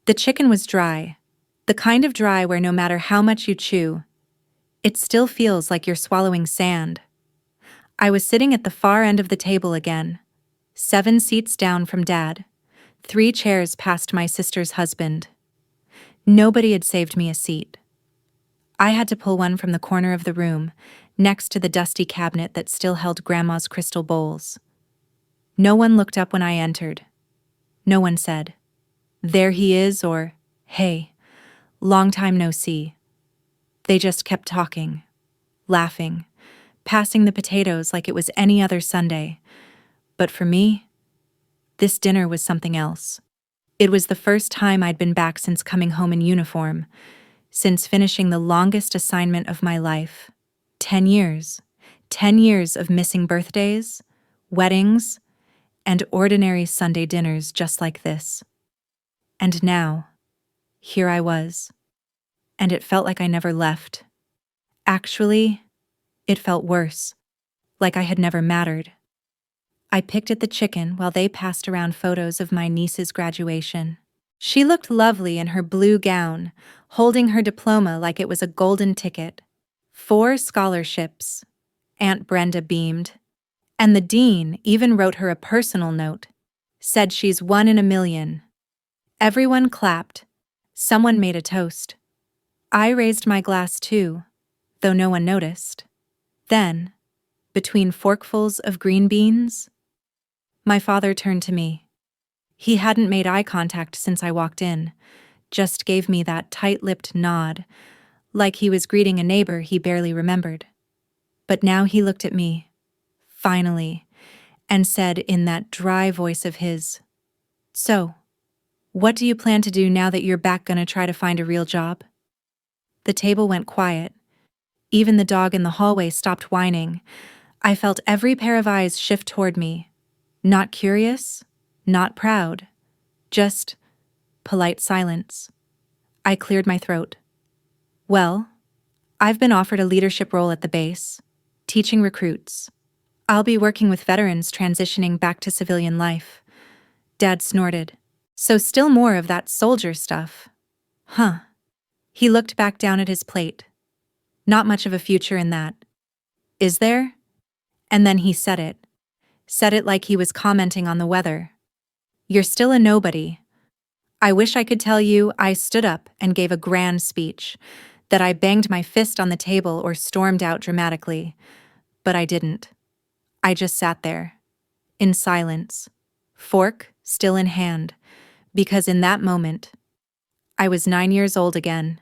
The chicken was dry, the kind of dry where no matter how much you chew, it still feels like you're swallowing sand. I was sitting at the far end of the table again, 7 seats down from Dad, 3 chairs past my sister's husband. Nobody had saved me a seat. I had to pull one from the corner of the room, next to the dusty cabinet that still held Grandma's crystal bowls. No one looked up when I entered. No one said, "There he is," or, "Hey, long time no see." They just kept talking, laughing, passing the potatoes like it was any other Sunday. But for me, this dinner was something else. It was the first time I'd been back since coming home in uniform, since finishing the longest assignment of my life. 10 years. 10 years of missing birthdays, weddings, and ordinary Sunday dinners just like this. And now, here I was. And it felt like I never left. Actually, it felt worse, like I had never mattered. I picked at the chicken while they passed around photos of my niece's graduation. She looked lovely in her blue gown, holding her diploma like it was a golden ticket. 4 scholarships. Aunt Brenda beamed. And the dean even wrote her a personal note. Said she's 1 in a million. Everyone clapped. Someone made a toast. I raised my glass too, though no one noticed. Then, between forkfuls of green beans, my father turned to me. He hadn't made eye contact since I walked in, just gave me that tight-lipped nod, like he was greeting a neighbor he barely remembered. But now he looked at me, finally, and said in that dry voice of his, "So, what do you plan to do now that you're back gonna try to find a real job?" The table went quiet. Even the dog in the hallway stopped whining. I felt every pair of eyes shift toward me. Not curious, not proud, just polite silence. I cleared my throat. "Well, I've been offered a leadership role at the base, teaching recruits. I'll be working with veterans transitioning back to civilian life." Dad snorted. "So still more of that soldier stuff. Huh." He looked back down at his plate. "Not much of a future in that. Is there?" And then he said it. Said it like he was commenting on the weather. "You're still a nobody. I wish I could tell you I stood up and gave a grand speech, that I banged my fist on the table or stormed out dramatically, but I didn't. I just sat there, in silence, fork still in hand, because in that moment, I was 9 years old again,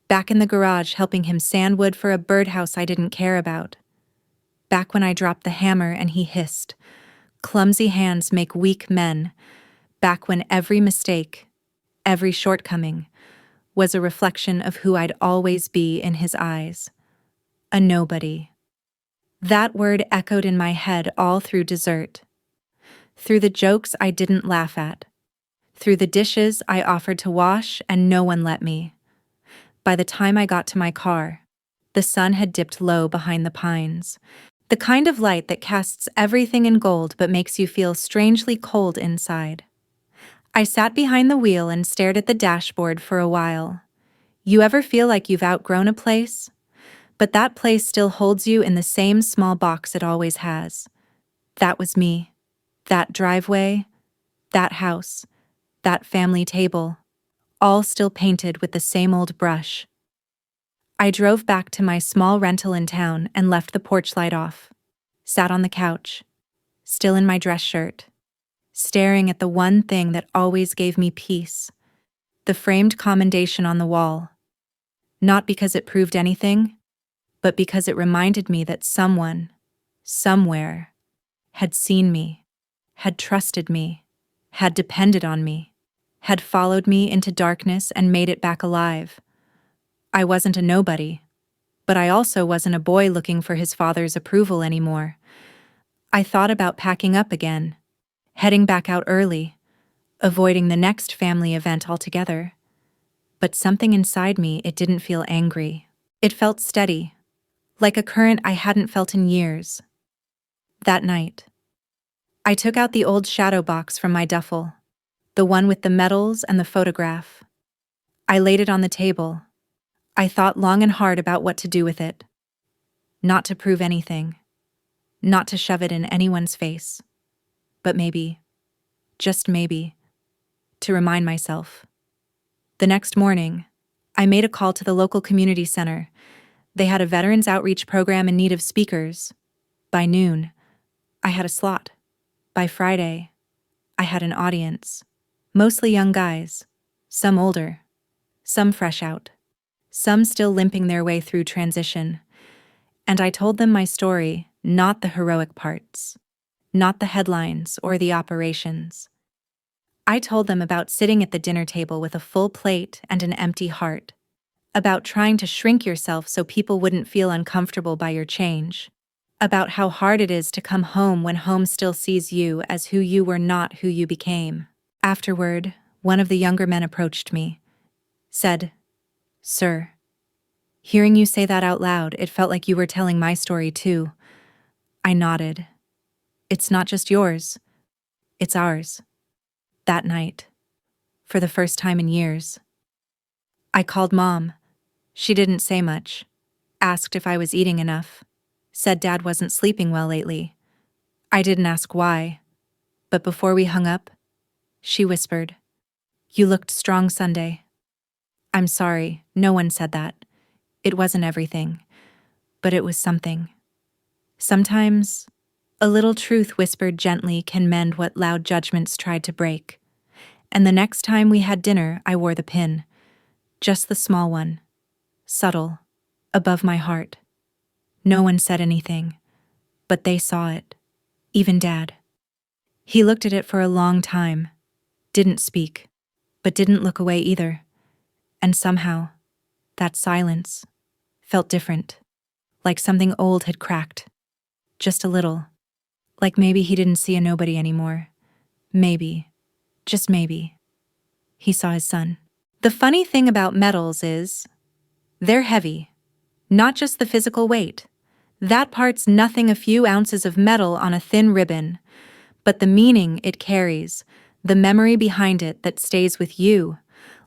back in the garage helping him sand wood for a birdhouse I didn't care about. Back when I dropped the hammer and he hissed, 'Clumsy hands make weak men.' Back when every mistake, every shortcoming, was a reflection of who I'd always be in his eyes. A nobody." That word echoed in my head all through dessert. Through the jokes I didn't laugh at. Through the dishes I offered to wash and no one let me. By the time I got to my car, the sun had dipped low behind the pines. The kind of light that casts everything in gold but makes you feel strangely cold inside. I sat behind the wheel and stared at the dashboard for a while. You ever feel like you've outgrown a place? But that place still holds you in the same small box it always has. That was me. That driveway, that house, that family table, all still painted with the same old brush. I drove back to my small rental in town and left the porch light off. Sat on the couch, still in my dress shirt, staring at the one thing that always gave me peace, the framed commendation on the wall. Not because it proved anything, but because it reminded me that someone, somewhere, had seen me, had trusted me, had depended on me, had followed me into darkness and made it back alive. I wasn't a nobody, but I also wasn't a boy looking for his father's approval anymore. I thought about packing up again, heading back out early, avoiding the next family event altogether. But something inside me, it didn't feel angry. It felt steady, like a current I hadn't felt in years. That night, I took out the old shadow box from my duffel. The one with the medals and the photograph. I laid it on the table. I thought long and hard about what to do with it. Not to prove anything. Not to shove it in anyone's face. But maybe, just maybe, to remind myself. The next morning, I made a call to the local community center. They had a veterans outreach program in need of speakers. By noon, I had a slot. By Friday, I had an audience. Mostly young guys, some older, some fresh out, some still limping their way through transition. And I told them my story, not the heroic parts, not the headlines or the operations. I told them about sitting at the dinner table with a full plate and an empty heart, about trying to shrink yourself so people wouldn't feel uncomfortable by your change, about how hard it is to come home when home still sees you as who you were, not who you became. Afterward, one of the younger men approached me, said, "Sir, hearing you say that out loud, it felt like you were telling my story too." I nodded. "It's not just yours, it's ours." That night, for the first time in years, I called Mom. She didn't say much, asked if I was eating enough, said Dad wasn't sleeping well lately. I didn't ask why, but before we hung up, she whispered, "You looked strong Sunday." I'm sorry, no one said that. It wasn't everything, but it was something. Sometimes, a little truth whispered gently can mend what loud judgments tried to break. And the next time we had dinner, I wore the pin. Just the small one. Subtle. Above my heart. No one said anything, but they saw it. Even Dad. He looked at it for a long time. Didn't speak, but didn't look away either. And somehow, that silence felt different. Like something old had cracked. Just a little. Like maybe he didn't see a nobody anymore. Maybe. Just maybe. He saw his son. The funny thing about medals is, they're heavy. Not just the physical weight. That part's nothing, a few ounces of metal on a thin ribbon. But the meaning it carries, the memory behind it that stays with you,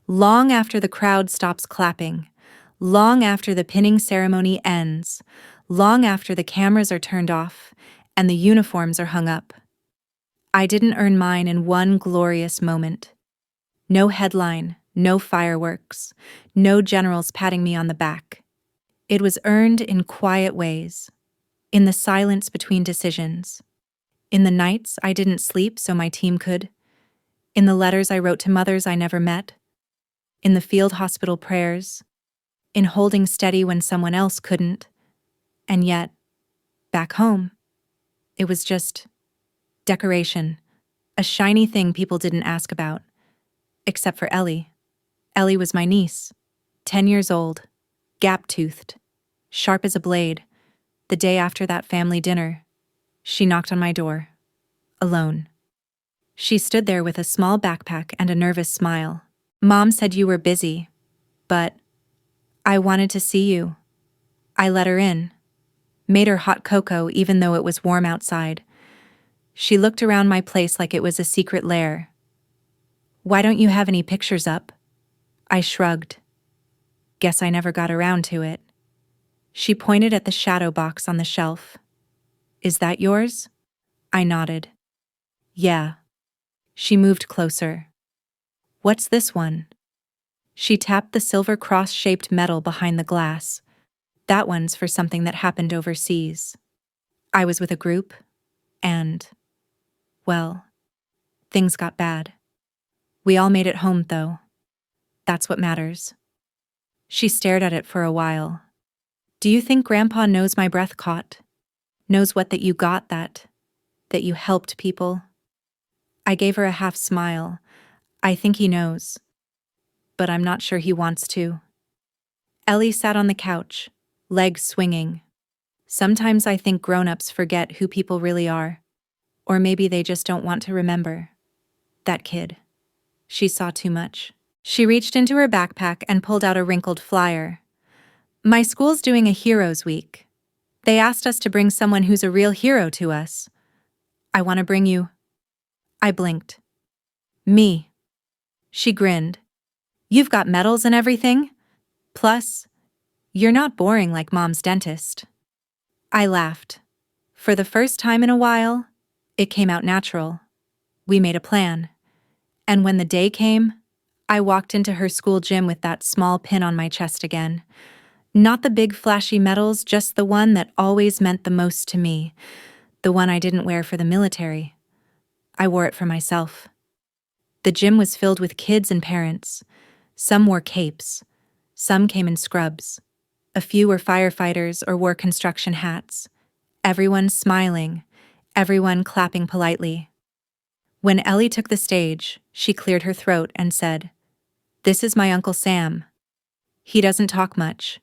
long after the crowd stops clapping, long after the pinning ceremony ends, long after the cameras are turned off and the uniforms are hung up. I didn't earn mine in one glorious moment. No headline, no fireworks, no generals patting me on the back. It was earned in quiet ways, in the silence between decisions, in the nights I didn't sleep so my team could, in the letters I wrote to mothers I never met, in the field hospital prayers, in holding steady when someone else couldn't. And yet, back home, it was just decoration, a shiny thing people didn't ask about. Except for Ellie. Ellie was my niece, 10 years old, gap-toothed, sharp as a blade. The day after that family dinner, she knocked on my door, alone. She stood there with a small backpack and a nervous smile. "Mom said you were busy, but I wanted to see you." I let her in, made her hot cocoa even though it was warm outside. She looked around my place like it was a secret lair. "Why don't you have any pictures up?" I shrugged. "Guess I never got around to it." She pointed at the shadow box on the shelf. "Is that yours?" I nodded. "Yeah." She moved closer. "What's this one?" She tapped the silver cross-shaped metal behind the glass. "That one's for something that happened overseas. I was with a group, and, well, things got bad. We all made it home, though. That's what matters." She stared at it for a while. "Do you think Grandpa knows my breath caught? Knows what that you got, that you helped people?" I gave her a half smile. "I think he knows. But I'm not sure he wants to." Ellie sat on the couch, legs swinging. Sometimes I think grown-ups forget who people really are. Or maybe they just don't want to remember. That kid. She saw too much. She reached into her backpack and pulled out a wrinkled flyer. "My school's doing a Heroes Week. They asked us to bring someone who's a real hero to us. I want to bring you." I blinked. "Me." She grinned. You've got medals and everything? Plus, you're not boring like Mom's dentist. I laughed. For the first time in a while, it came out natural. We made a plan. And when the day came, I walked into her school gym with that small pin on my chest again. Not the big flashy medals, just the one that always meant the most to me. The one I didn't wear for the military. I wore it for myself. The gym was filled with kids and parents. Some wore capes. Some came in scrubs. A few were firefighters or wore construction hats. Everyone smiling. Everyone clapping politely. When Ellie took the stage, she cleared her throat and said, "This is my Uncle Sam. He doesn't talk much,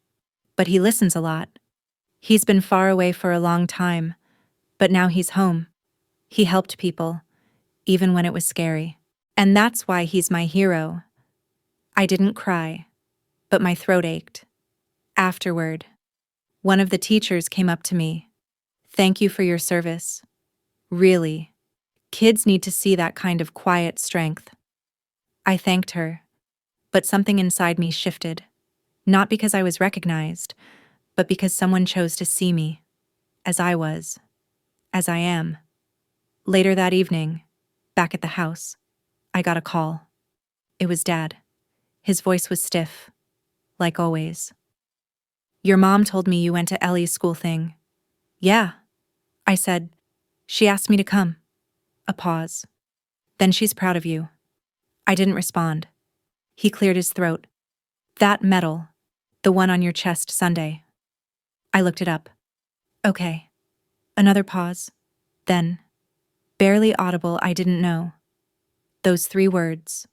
but he listens a lot. He's been far away for a long time, but now he's home. He helped people, even when it was scary. And that's why he's my hero." I didn't cry, but my throat ached. Afterward, one of the teachers came up to me. "Thank you for your service. Really, kids need to see that kind of quiet strength." I thanked her, but something inside me shifted. Not because I was recognized, but because someone chose to see me, as I was, as I am. Later that evening, back at the house, I got a call. It was Dad. His voice was stiff, like always. "Your mom told me you went to Ellie's school thing." "Yeah," I said. "She asked me to come." A pause. "Then she's proud of you." I didn't respond. He cleared his throat. "That medal, the one on your chest Sunday." I looked it up. "Okay." Another pause. Then, barely audible, "I didn't know." Those 3 words.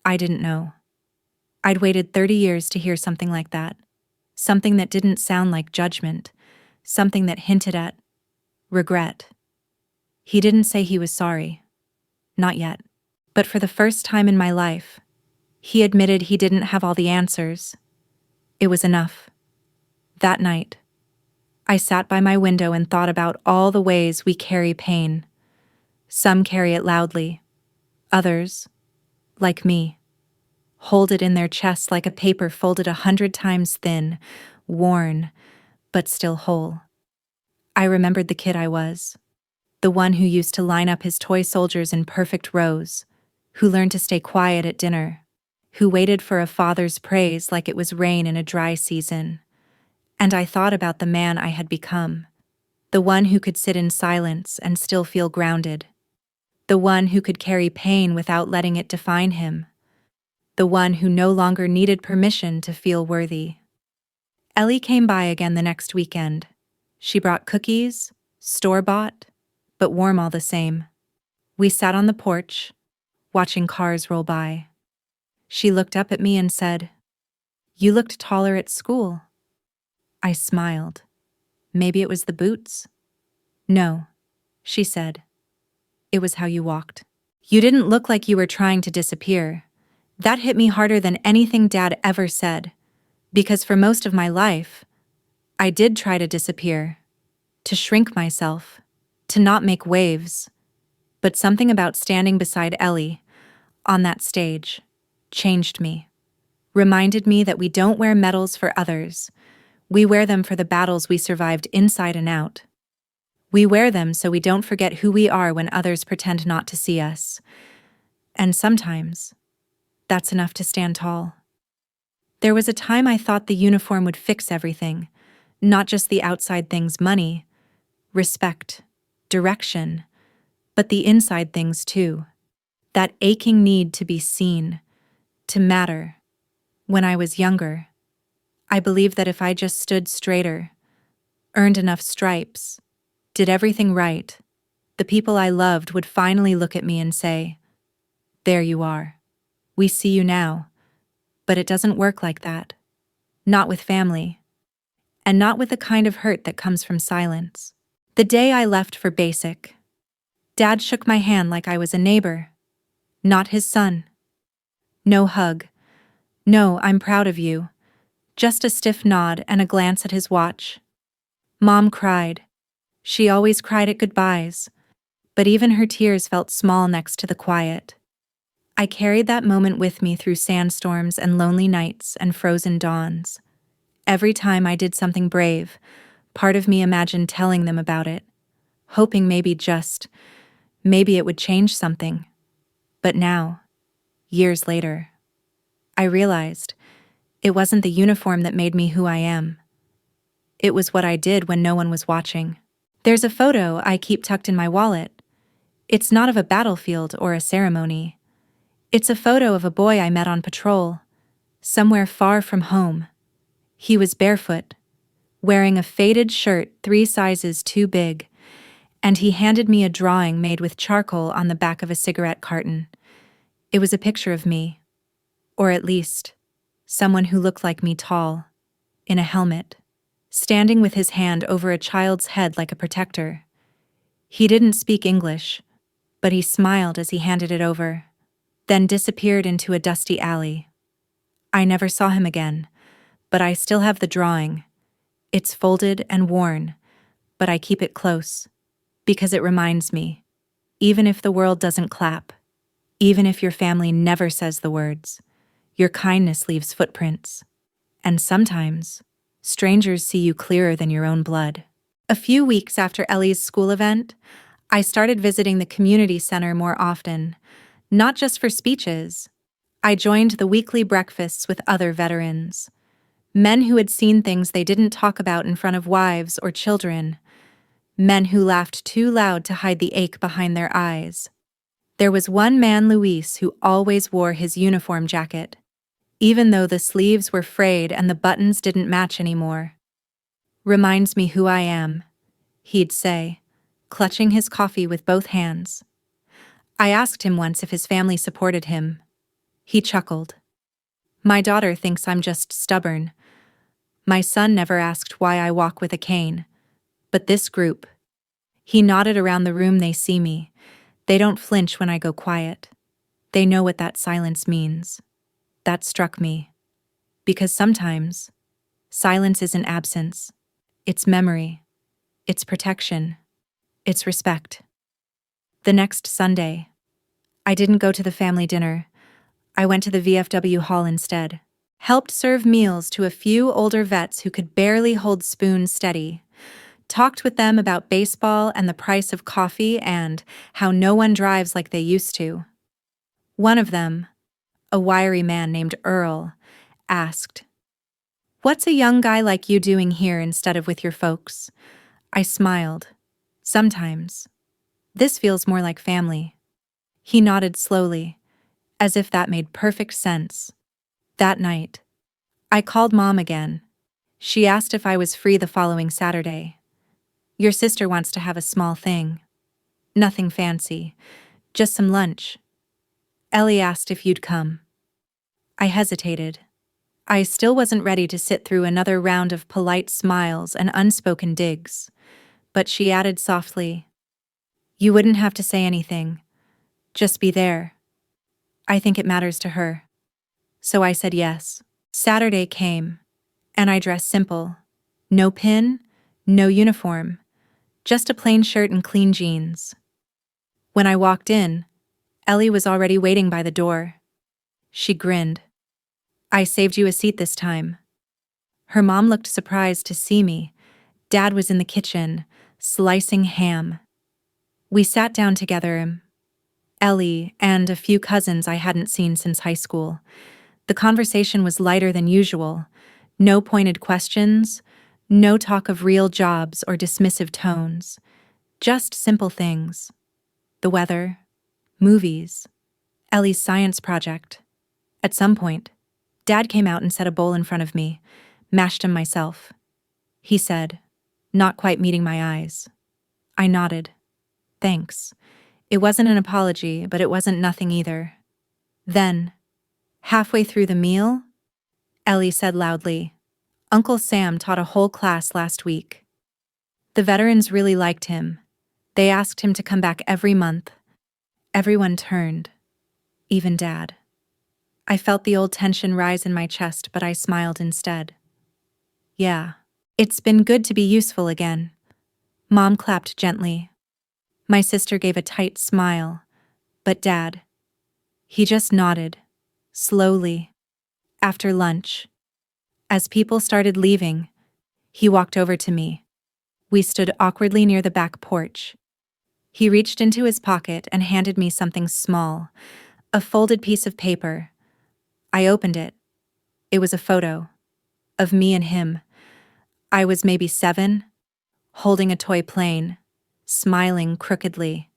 I didn't know. I'd waited 30 years to hear something like that. Something that didn't sound like judgment. Something that hinted at regret. He didn't say he was sorry. Not yet. But for the first time in my life, he admitted he didn't have all the answers. It was enough. That night, I sat by my window and thought about all the ways we carry pain. Some carry it loudly. Others, like me, hold it in their chests like a paper folded 100 times thin, worn, but still whole. I remembered the kid I was. The one who used to line up his toy soldiers in perfect rows, who learned to stay quiet at dinner, who waited for a father's praise like it was rain in a dry season. And I thought about the man I had become, the one who could sit in silence and still feel grounded, the one who could carry pain without letting it define him, the one who no longer needed permission to feel worthy. Ellie came by again the next weekend. She brought cookies, store-bought, but warm all the same. We sat on the porch, watching cars roll by. She looked up at me and said, "You looked taller at school." I smiled. Maybe it was the boots? "No," she said. "It was how you walked. You didn't look like you were trying to disappear." That hit me harder than anything Dad ever said, because for most of my life, I did try to disappear, to shrink myself, to not make waves. But something about standing beside Ellie, on that stage, changed me, reminded me that we don't wear medals for others. We wear them for the battles we survived inside and out. We wear them so we don't forget who we are when others pretend not to see us. And sometimes, that's enough to stand tall. There was a time I thought the uniform would fix everything, not just the outside things, money, respect, direction, but the inside things too. That aching need to be seen, to matter. When I was younger, I believed that if I just stood straighter, earned enough stripes, did everything right, the people I loved would finally look at me and say, "There you are. We see you now." But it doesn't work like that. Not with family. And not with the kind of hurt that comes from silence. The day I left for basic, Dad shook my hand like I was a neighbor, not his son. No hug. No, "I'm proud of you." Just a stiff nod and a glance at his watch. Mom cried. She always cried at goodbyes, but even her tears felt small next to the quiet. I carried that moment with me through sandstorms and lonely nights and frozen dawns. Every time I did something brave, part of me imagined telling them about it, hoping maybe it would change something. But now, years later, I realized it wasn't the uniform that made me who I am. It was what I did when no one was watching. There's a photo I keep tucked in my wallet. It's not of a battlefield or a ceremony. It's a photo of a boy I met on patrol, somewhere far from home. He was barefoot, wearing a faded shirt 3 sizes too big, and he handed me a drawing made with charcoal on the back of a cigarette carton. It was a picture of me, or at least, someone who looked like me, tall, in a helmet, standing with his hand over a child's head like a protector. He didn't speak English, but he smiled as he handed it over, then disappeared into a dusty alley. I never saw him again, but I still have the drawing. It's folded and worn, but I keep it close, because it reminds me, even if the world doesn't clap, even if your family never says the words, your kindness leaves footprints. And sometimes, strangers see you clearer than your own blood. A few weeks after Ellie's school event, I started visiting the community center more often, not just for speeches. I joined the weekly breakfasts with other veterans, men who had seen things they didn't talk about in front of wives or children, men who laughed too loud to hide the ache behind their eyes. There was one man, Luis, who always wore his uniform jacket, even though the sleeves were frayed and the buttons didn't match anymore. "Reminds me who I am," he'd say, clutching his coffee with both hands. I asked him once if his family supported him. He chuckled. "My daughter thinks I'm just stubborn. My son never asked why I walk with a cane. But this group," he nodded around the room, "they see me. They don't flinch when I go quiet. They know what that silence means." That struck me. Because sometimes, silence isn't absence. It's memory. It's protection. It's respect. The next Sunday, I didn't go to the family dinner. I went to the VFW hall instead. Helped serve meals to a few older vets who could barely hold spoons steady. Talked with them about baseball and the price of coffee and how no one drives like they used to. One of them, a wiry man named Earl, asked, "What's a young guy like you doing here instead of with your folks?" I smiled. "Sometimes. This feels more like family." He nodded slowly, as if that made perfect sense. That night, I called Mom again. She asked if I was free the following Saturday. "Your sister wants to have a small thing. Nothing fancy, just some lunch. Ellie asked if you'd come." I hesitated. I still wasn't ready to sit through another round of polite smiles and unspoken digs. But she added softly, "You wouldn't have to say anything. Just be there. I think it matters to her." So I said yes. Saturday came, and I dressed simple. No pin, no uniform, just a plain shirt and clean jeans. When I walked in, Ellie was already waiting by the door. She grinned. "I saved you a seat this time." Her mom looked surprised to see me. Dad was in the kitchen, slicing ham. We sat down together, Ellie and a few cousins I hadn't seen since high school. The conversation was lighter than usual. No pointed questions, no talk of real jobs or dismissive tones. Just simple things. The weather, movies, Ellie's science project. At some point, Dad came out and set a bowl in front of me, mashed him myself. He said, not quite meeting my eyes. I nodded. Thanks. It wasn't an apology, but it wasn't nothing either. Then, halfway through the meal, Ellie said loudly, "Uncle Sam taught a whole class last week. The veterans really liked him. They asked him to come back every month." Everyone turned, even Dad. I felt the old tension rise in my chest, but I smiled instead. "Yeah, it's been good to be useful again." Mom clapped gently. My sister gave a tight smile, but Dad, He just nodded, slowly. After lunch, as people started leaving, he walked over to me. We stood awkwardly near the back porch. He reached into his pocket and handed me something small, a folded piece of paper. I opened it. It was a photo of me and him. I was maybe 7, holding a toy plane, smiling crookedly.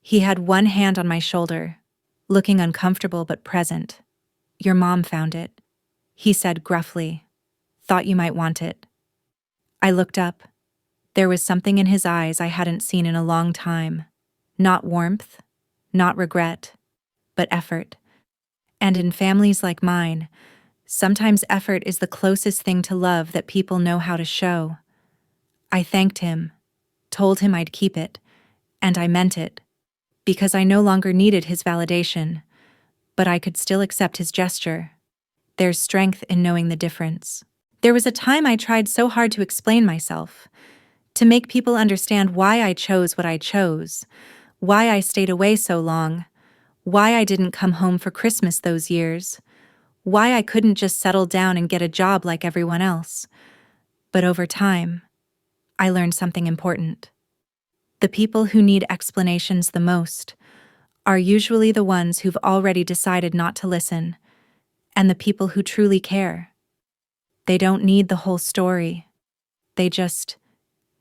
He had one hand on my shoulder, looking uncomfortable but present. "Your mom found it," he said gruffly. "Thought you might want it." I looked up. There was something in his eyes I hadn't seen in a long time. Not warmth, not regret, but effort. And in families like mine, sometimes effort is the closest thing to love that people know how to show. I thanked him, told him I'd keep it, and I meant it, because I no longer needed his validation, but I could still accept his gesture. There's strength in knowing the difference. There was a time I tried so hard to explain myself, to make people understand why I chose what I chose, why I stayed away so long, why I didn't come home for Christmas those years, why I couldn't just settle down and get a job like everyone else. But over time, I learned something important. The people who need explanations the most are usually the ones who've already decided not to listen, and the people who truly care. They don't need the whole story. They just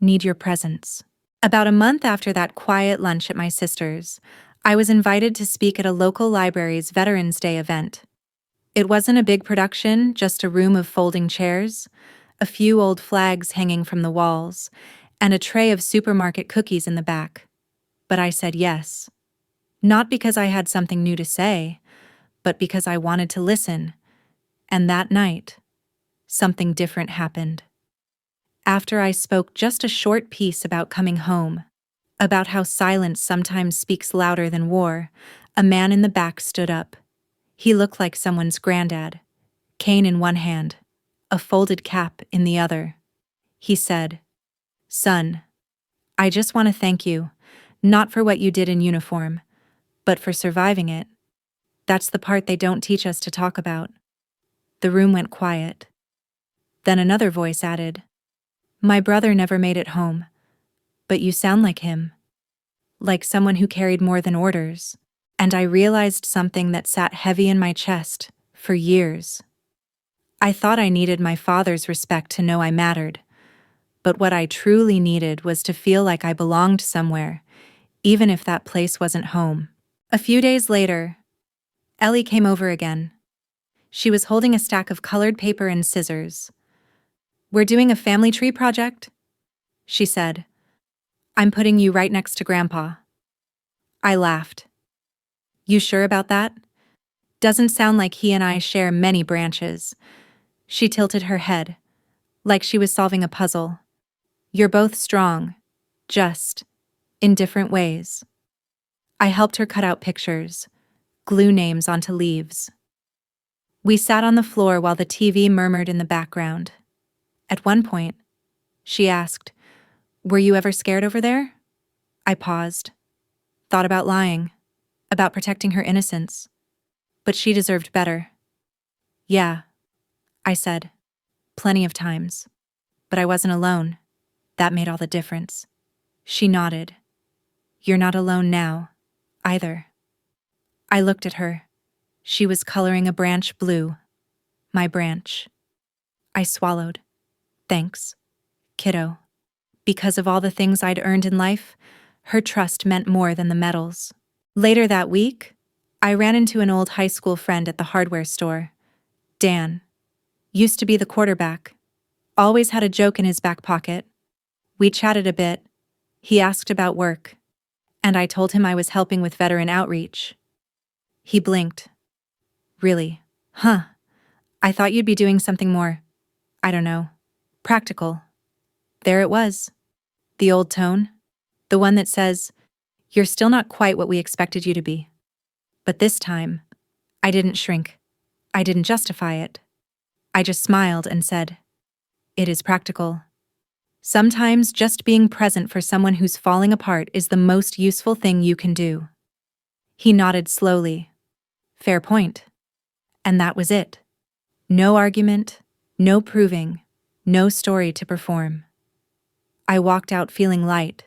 need your presence. About a month after that quiet lunch at my sister's, I was invited to speak at a local library's Veterans Day event. It wasn't a big production, just a room of folding chairs, a few old flags hanging from the walls, and a tray of supermarket cookies in the back. But I said yes. Not because I had something new to say, but because I wanted to listen. And that night, something different happened. After I spoke just a short piece about coming home, about how silence sometimes speaks louder than war, a man in the back stood up. He looked like someone's granddad, cane in one hand, a folded cap in the other. He said, "Son, I just want to thank you, not for what you did in uniform, but for surviving it. That's the part they don't teach us to talk about." The room went quiet. Then another voice added, "My brother never made it home, but you sound like him, like someone who carried more than orders." And I realized something that sat heavy in my chest for years. I thought I needed my father's respect to know I mattered, but what I truly needed was to feel like I belonged somewhere, even if that place wasn't home. A few days later, Ellie came over again. She was holding a stack of colored paper and scissors. "We're doing a family tree project," she said. "I'm putting you right next to Grandpa." I laughed. "You sure about that? Doesn't sound like he and I share many branches." She tilted her head, like she was solving a puzzle. "You're both strong, just in different ways." I helped her cut out pictures, glue names onto leaves. We sat on the floor while the TV murmured in the background. At one point, she asked, "Were you ever scared over there?" I paused, thought about lying, about protecting her innocence. But she deserved better. "Yeah," I said, "plenty of times. But I wasn't alone. That made all the difference." She nodded. "You're not alone now, either." I looked at her. She was coloring a branch blue. My branch. I swallowed. "Thanks, kiddo." Because of all the things I'd earned in life, her trust meant more than the medals. Later that week, I ran into an old high school friend at the hardware store. Dan. Used to be the quarterback. Always had a joke in his back pocket. We chatted a bit. He asked about work, and I told him I was helping with veteran outreach. He blinked. "Really? Huh. I thought you'd be doing something more, I don't know, practical." There it was. The old tone. The one that says, "You're still not quite what we expected you to be." But this time, I didn't shrink. I didn't justify it. I just smiled and said, "It is practical." Sometimes just being present for someone who's falling apart is the most useful thing you can do. He nodded slowly. Fair point. And that was it. No argument, no proving, no story to perform. I walked out feeling light,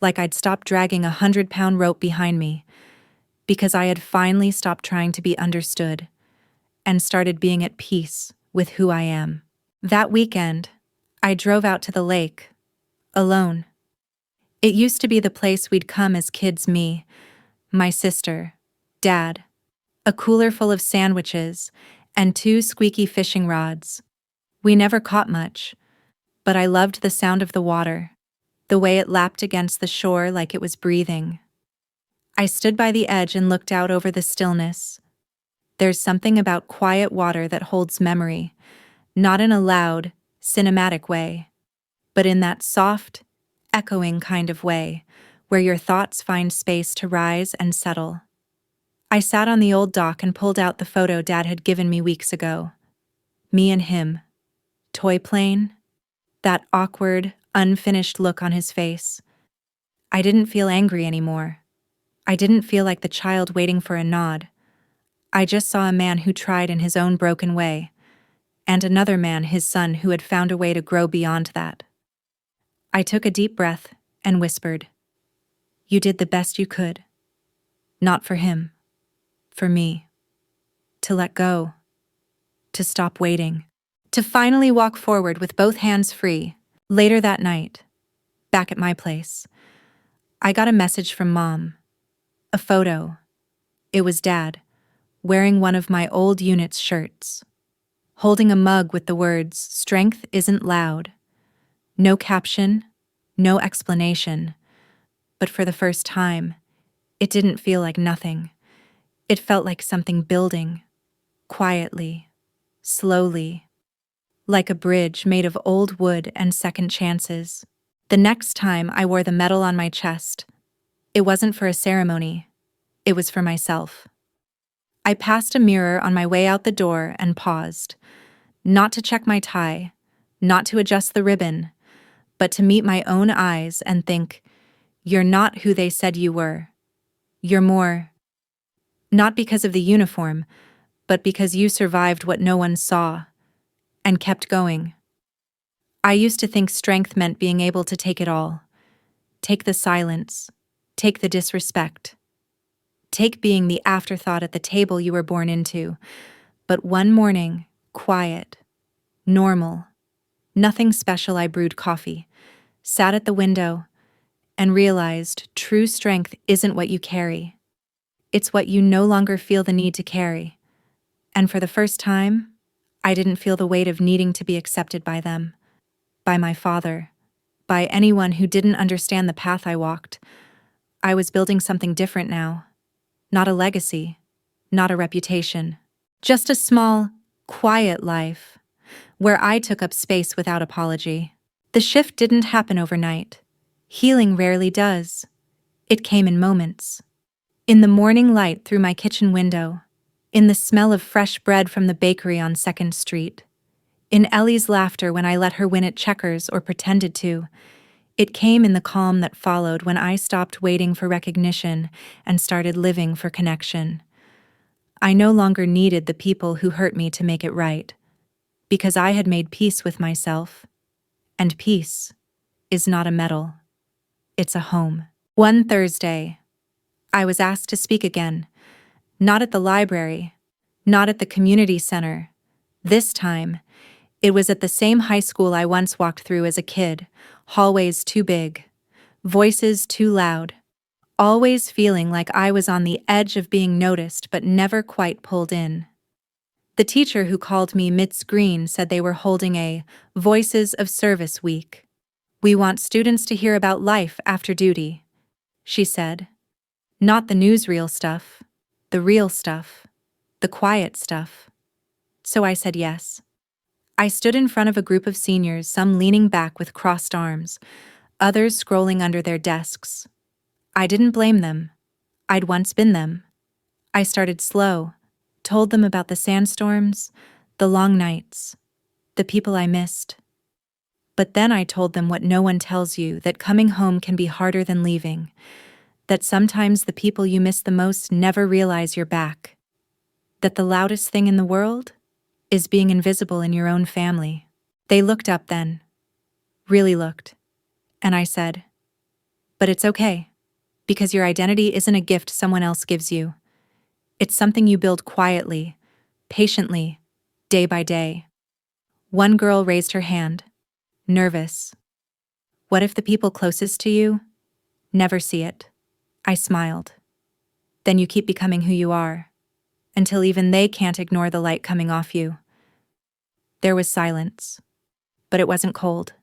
like I'd stopped dragging 100-pound rope behind me, because I had finally stopped trying to be understood and started being at peace with who I am. That weekend, I drove out to the lake, alone. It used to be the place we'd come as kids, me, my sister, Dad, a cooler full of sandwiches, and 2 squeaky fishing rods. We never caught much, but I loved the sound of the water, the way it lapped against the shore like it was breathing. I stood by the edge and looked out over the stillness. There's something about quiet water that holds memory, not in a loud, cinematic way, but in that soft, echoing kind of way, where your thoughts find space to rise and settle. I sat on the old dock and pulled out the photo Dad had given me weeks ago. Me and him. Toy plane. That awkward, unfinished look on his face. I didn't feel angry anymore. I didn't feel like the child waiting for a nod. I just saw a man who tried in his own broken way, and another man, his son, who had found a way to grow beyond that. I took a deep breath and whispered, "You did the best you could. Not for him. For me. To let go. To stop waiting. To finally walk forward with both hands free." Later that night, back at my place, I got a message from Mom. A photo. It was Dad, wearing one of my old unit's shirts, holding a mug with the words, "Strength isn't loud." No caption, no explanation, but for the first time, it didn't feel like nothing. It felt like something building, quietly, slowly, like a bridge made of old wood and second chances. The next time I wore the medal on my chest, it wasn't for a ceremony, it was for myself. I passed a mirror on my way out the door and paused, not to check my tie, not to adjust the ribbon, but to meet my own eyes and think, "You're not who they said you were. You're more." Not because of the uniform, but because you survived what no one saw, and kept going. I used to think strength meant being able to take it all. Take the silence. Take the disrespect. Take being the afterthought at the table you were born into. But one morning, quiet, normal, nothing special, I brewed coffee, sat at the window, and realized true strength isn't what you carry. It's what you no longer feel the need to carry. And for the first time, I didn't feel the weight of needing to be accepted by them, by my father, by anyone who didn't understand the path I walked. I was building something different now. Not a legacy, not a reputation. Just a small, quiet life, where I took up space without apology. The shift didn't happen overnight. Healing rarely does. It came in moments. In the morning light through my kitchen window, in the smell of fresh bread from the bakery on 2nd Street, in Ellie's laughter when I let her win at checkers or pretended to. It came in the calm that followed when I stopped waiting for recognition and started living for connection. I no longer needed the people who hurt me to make it right, because I had made peace with myself. And peace is not a medal. It's a home. One Thursday, I was asked to speak again. Not at the library, not at the community center. This time, it was at the same high school I once walked through as a kid, hallways too big, voices too loud, always feeling like I was on the edge of being noticed but never quite pulled in. The teacher who called me Miss Green said they were holding a Voices of Service week. "We want students to hear about life after duty," she said. "Not the newsreel stuff, the real stuff, the quiet stuff." So I said yes. I stood in front of a group of seniors, some leaning back with crossed arms, others scrolling under their desks. I didn't blame them. I'd once been them. I started slow, told them about the sandstorms, the long nights, the people I missed. But then I told them what no one tells you, that coming home can be harder than leaving, that sometimes the people you miss the most never realize you're back. That the loudest thing in the world is being invisible in your own family. They looked up then, really looked, and I said, but it's okay, because your identity isn't a gift someone else gives you. It's something you build quietly, patiently, day by day. One girl raised her hand, nervous. What if the people closest to you never see it? I smiled. Then you keep becoming who you are, until even they can't ignore the light coming off you. There was silence, but it wasn't cold.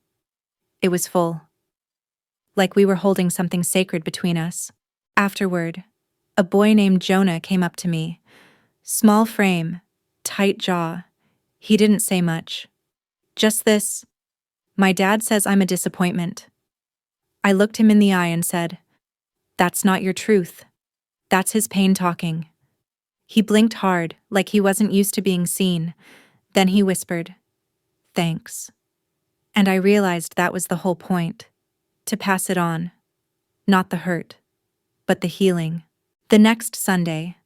It was full. Like we were holding something sacred between us. Afterward, a boy named Jonah came up to me. Small frame, tight jaw. He didn't say much. Just this, my dad says I'm a disappointment. I looked him in the eye and said, that's not your truth. That's his pain talking. He blinked hard, like he wasn't used to being seen. Then he whispered, thanks. And I realized that was the whole point. To pass it on. Not the hurt, but the healing. The next Sunday,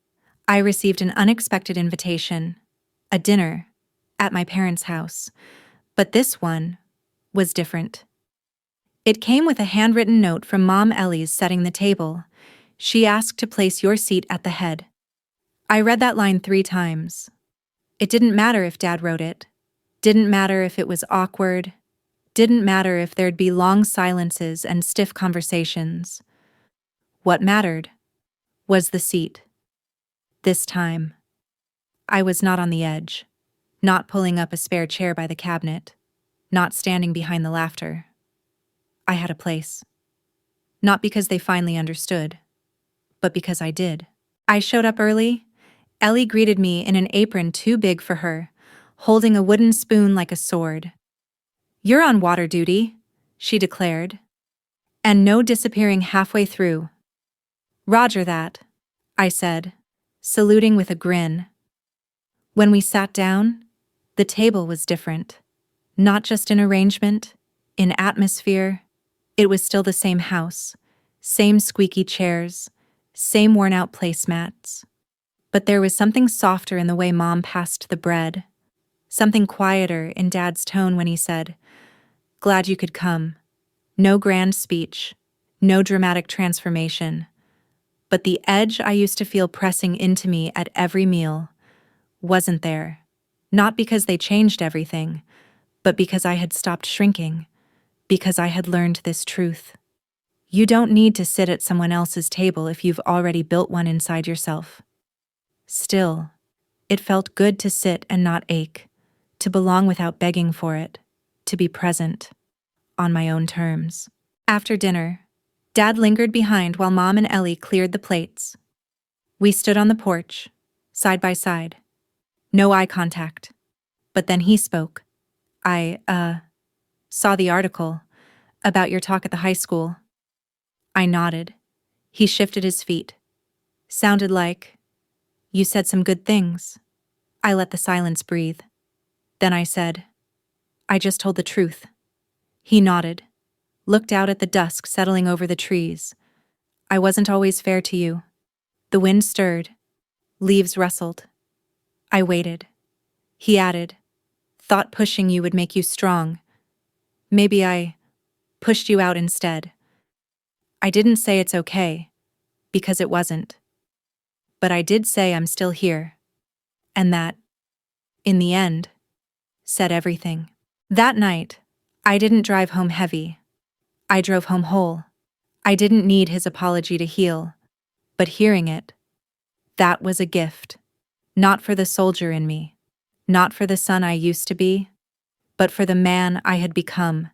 I received an unexpected invitation, a dinner, at my parents' house. But this one was different. It came with a handwritten note from Mom Ellie's setting the table. She asked to place your seat at the head. I read that line 3 times. It didn't matter if Dad wrote it. Didn't matter if it was awkward. Didn't matter if there'd be long silences and stiff conversations. What mattered was the seat. This time, I was not on the edge, not pulling up a spare chair by the cabinet, not standing behind the laughter. I had a place. Not because they finally understood, but because I did. I showed up early. Ellie greeted me in an apron too big for her, holding a wooden spoon like a sword. You're on water duty, she declared. And no disappearing halfway through. Roger that, I said, saluting with a grin. When we sat down, the table was different. Not just in arrangement, in atmosphere. It was still the same house, same squeaky chairs, same worn-out placemats. But there was something softer in the way Mom passed the bread. Something quieter in Dad's tone when he said, glad you could come. No grand speech, no dramatic transformation. But the edge I used to feel pressing into me at every meal wasn't there. Not because they changed everything, but because I had stopped shrinking, because I had learned this truth. You don't need to sit at someone else's table if you've already built one inside yourself. Still, it felt good to sit and not ache, to belong without begging for it, to be present, on my own terms. After dinner, Dad lingered behind while Mom and Ellie cleared the plates. We stood on the porch, side by side. No eye contact. But then he spoke. I saw the article about your talk at the high school. I nodded. He shifted his feet. Sounded like, you said some good things. I let the silence breathe. Then I said, I just told the truth. He nodded, looked out at the dusk settling over the trees. I wasn't always fair to you. The wind stirred. Leaves rustled. I waited. He added, thought pushing you would make you strong. Maybe I pushed you out instead. I didn't say it's okay, because it wasn't. But I did say I'm still here. And that, in the end, said everything. That night, I didn't drive home heavy. I drove home whole. I didn't need his apology to heal, but hearing it, that was a gift. Not for the soldier in me, not for the son I used to be, but for the man I had become,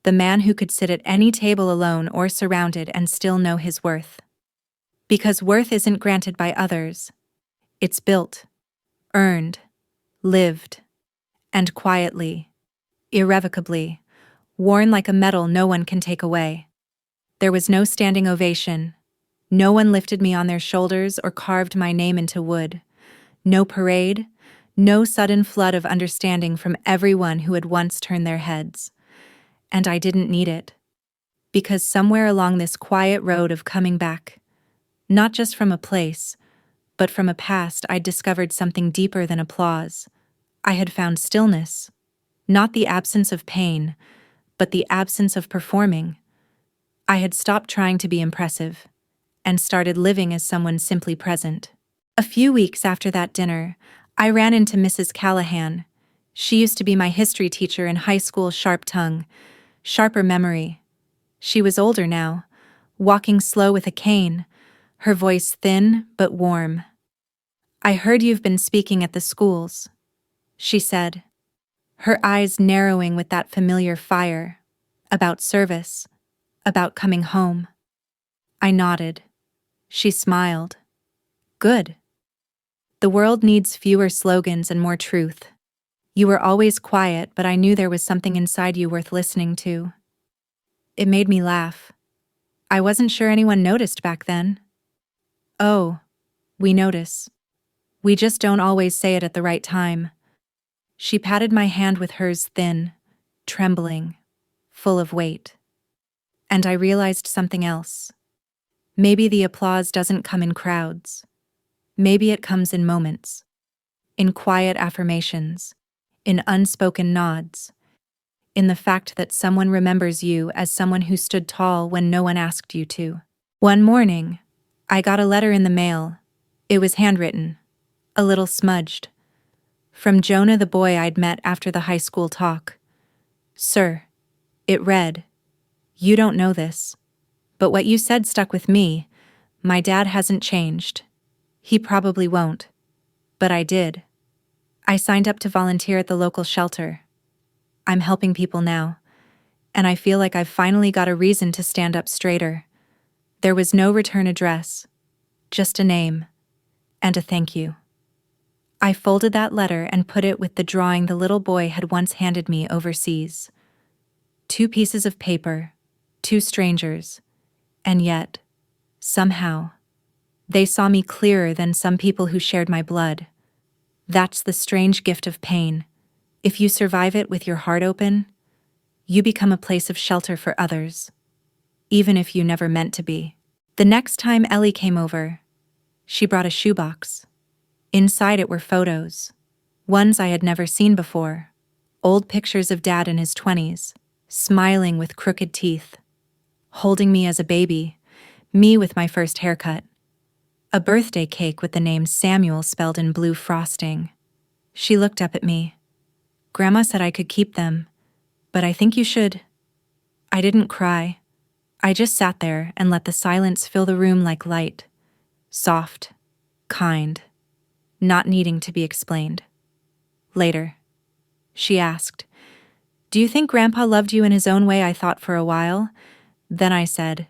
the man who could sit at any table alone or surrounded and still know his worth. Because worth isn't granted by others. It's built, earned, lived, and quietly, irrevocably, worn like a medal no one can take away. There was no standing ovation. No one lifted me on their shoulders or carved my name into wood. No parade, no sudden flood of understanding from everyone who had once turned their heads. And I didn't need it. Because somewhere along this quiet road of coming back, not just from a place, But from a past I'd discovered something deeper than applause. I had found stillness. Not the absence of pain, but the absence of performing. I had stopped trying to be impressive and started living as someone simply present. A few weeks after that dinner, I ran into Mrs. Callahan. She used to be my history teacher in high school, sharp tongue, sharper memory. She was older now, walking slow with a cane, her voice thin but warm. "I heard you've been speaking at the schools," she said, her eyes narrowing with that familiar fire, about service, about coming home. I nodded. She smiled. "Good. The world needs fewer slogans and more truth. You were always quiet, but I knew there was something inside you worth listening to." It made me laugh. I wasn't sure anyone noticed back then. "Oh, we notice. We just don't always say it at the right time." She patted my hand with hers, thin, trembling, full of weight. And I realized something else. Maybe the applause doesn't come in crowds. Maybe it comes in moments. In quiet affirmations. In unspoken nods. In the fact that someone remembers you as someone who stood tall when no one asked you to. One morning, I got a letter in the mail. It was handwritten, a little smudged. From Jonah, the boy I'd met after the high school talk. "Sir," it read, "you don't know this, but what you said stuck with me. My dad hasn't changed. He probably won't. But I did. I signed up to volunteer at the local shelter. I'm helping people now, and I feel like I've finally got a reason to stand up straighter." There was no return address, just a name, and a thank you. I folded that letter and put it with the drawing the little boy had once handed me overseas. 2 pieces of paper, 2 strangers, and yet, somehow, they saw me clearer than some people who shared my blood. That's the strange gift of pain. If you survive it with your heart open, you become a place of shelter for others, even if you never meant to be. The next time Ellie came over, she brought a shoebox. Inside it were photos, ones I had never seen before, old pictures of Dad in his 20s, smiling with crooked teeth, holding me as a baby, me with my first haircut, a birthday cake with the name Samuel spelled in blue frosting. She looked up at me. "Grandma said I could keep them, but I think you should." I didn't cry. I just sat there and let the silence fill the room like light, soft, kind, not needing to be explained. Later, she asked, "Do you think Grandpa loved you in his own way?" I thought for a while. Then I said,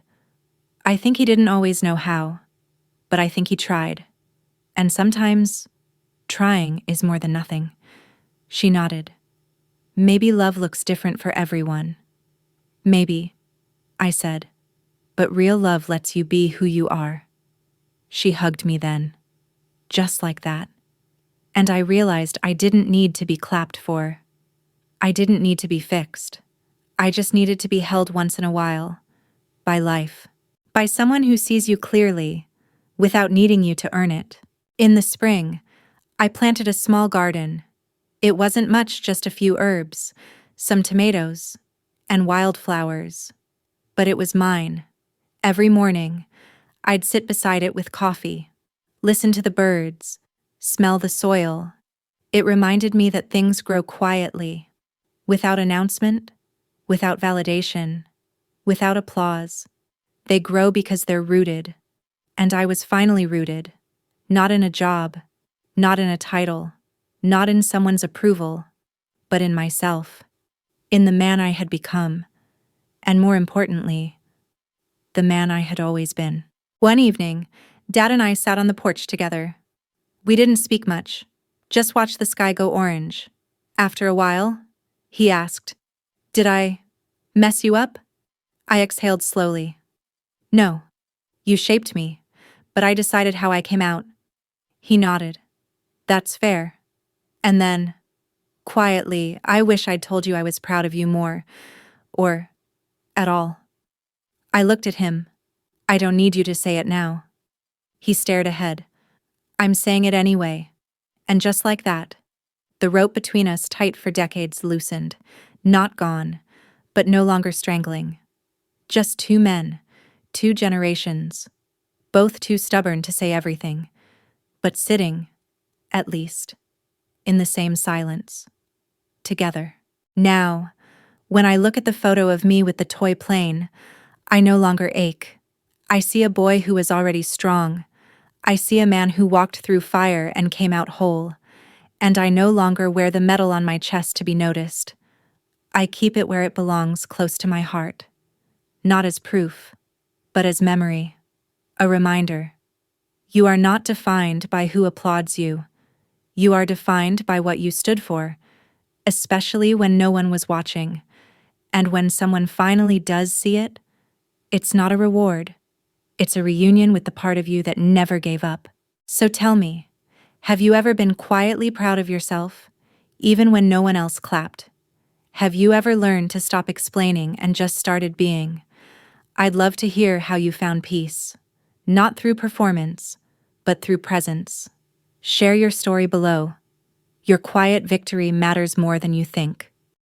"I think he didn't always know how, but I think he tried. And sometimes, trying is more than nothing." She nodded. "Maybe love looks different for everyone." "Maybe," I said, "but real love lets you be who you are." She hugged me then, just like that. And I realized I didn't need to be clapped for. I didn't need to be fixed. I just needed to be held once in a while. By life. By someone who sees you clearly, without needing you to earn it. In the spring, I planted a small garden. It wasn't much, just a few herbs, some tomatoes, and wildflowers. But it was mine. Every morning, I'd sit beside it with coffee, listen to the birds, smell the soil. It reminded me that things grow quietly, without announcement, without validation, without applause. They grow because they're rooted. And I was finally rooted, not in a job, not in a title, not in someone's approval, but in myself, in the man I had become, and more importantly, the man I had always been. One evening, Dad and I sat on the porch together. We didn't speak much, just watched the sky go orange. After a while, he asked, "Did I mess you up?" I exhaled slowly. "No, you shaped me, but I decided how I came out." He nodded. "That's fair." And then, quietly, "I wish I'd told you I was proud of you more, or at all." I looked at him. "I don't need you to say it now." He stared ahead. I'm saying it anyway. And just like that, the rope between us, tight for decades, loosened. Not gone, but no longer strangling. Just two men, two generations, both too stubborn to say everything, but sitting, at least, in the same silence, together. Now, when I look at the photo of me with the toy plane, I no longer ache. I see a boy who is already strong. I see a man who walked through fire and came out whole. And I no longer wear the medal on my chest to be noticed. I keep it where it belongs, close to my heart. Not as proof, but as memory. A reminder. You are not defined by who applauds you. You are defined by what you stood for, especially when no one was watching. And when someone finally does see it, it's not a reward. It's a reunion with the part of you that never gave up. So tell me, have you ever been quietly proud of yourself, even when no one else clapped? Have you ever learned to stop explaining and just started being? I'd love to hear how you found peace, not through performance, but through presence. Share your story below. Your quiet victory matters more than you think.